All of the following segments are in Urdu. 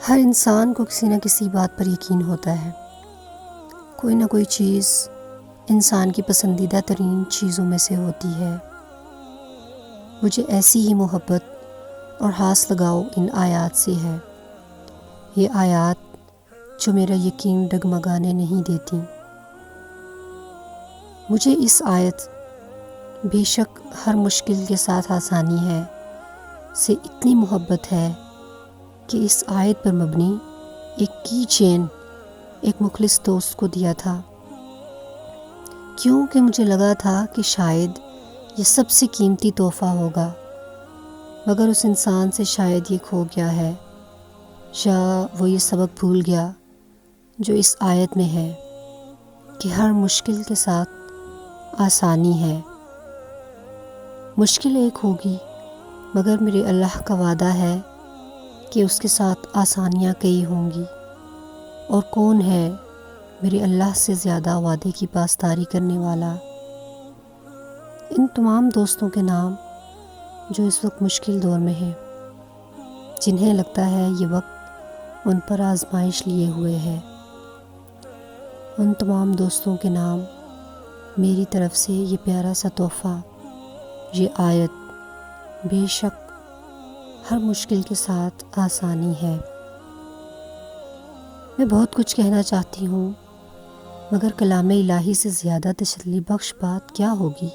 ہر انسان کو کسی نہ کسی بات پر یقین ہوتا ہے۔ کوئی نہ کوئی چیز انسان کی پسندیدہ ترین چیزوں میں سے ہوتی ہے۔ مجھے ایسی ہی محبت اور ہاس لگاؤ ان آیات سے ہے۔ یہ آیات جو میرا یقین ڈگمگانے نہیں دیتی۔ مجھے اس آیت بے شک ہر مشکل کے ساتھ آسانی ہے سے اتنی محبت ہے کہ اس آیت پر مبنی ایک کی چین ایک مخلص دوست کو دیا تھا، کیونکہ مجھے لگا تھا کہ شاید یہ سب سے قیمتی تحفہ ہوگا، مگر اس انسان سے شاید یہ کھو گیا ہے، یا وہ یہ سبق بھول گیا جو اس آیت میں ہے کہ ہر مشکل کے ساتھ آسانی ہے۔ مشکل ایک ہوگی مگر میرے اللہ کا وعدہ ہے کہ اس کے ساتھ آسانیاں کئی ہوں گی، اور کون ہے میرے اللہ سے زیادہ وعدے کی پاسداری کرنے والا۔ ان تمام دوستوں کے نام جو اس وقت مشکل دور میں ہیں، جنہیں لگتا ہے یہ وقت ان پر آزمائش لیے ہوئے ہے، ان تمام دوستوں کے نام میری طرف سے یہ پیارا سا تحفہ، یہ آیت بے شک ہر مشکل کے ساتھ آسانی ہے۔ میں بہت کچھ کہنا چاہتی ہوں مگر کلام الہی سے زیادہ تسلی بخش بات کیا ہوگی؟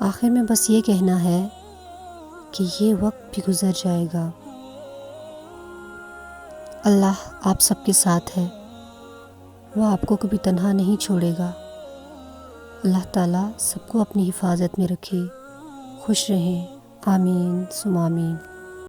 آخر میں بس یہ کہنا ہے کہ یہ وقت بھی گزر جائے گا۔ اللہ آپ سب کے ساتھ ہے، وہ آپ کو کبھی تنہا نہیں چھوڑے گا۔ اللہ تعالیٰ سب کو اپنی حفاظت میں رکھے، خوش رہیں، آمین ثم آمین۔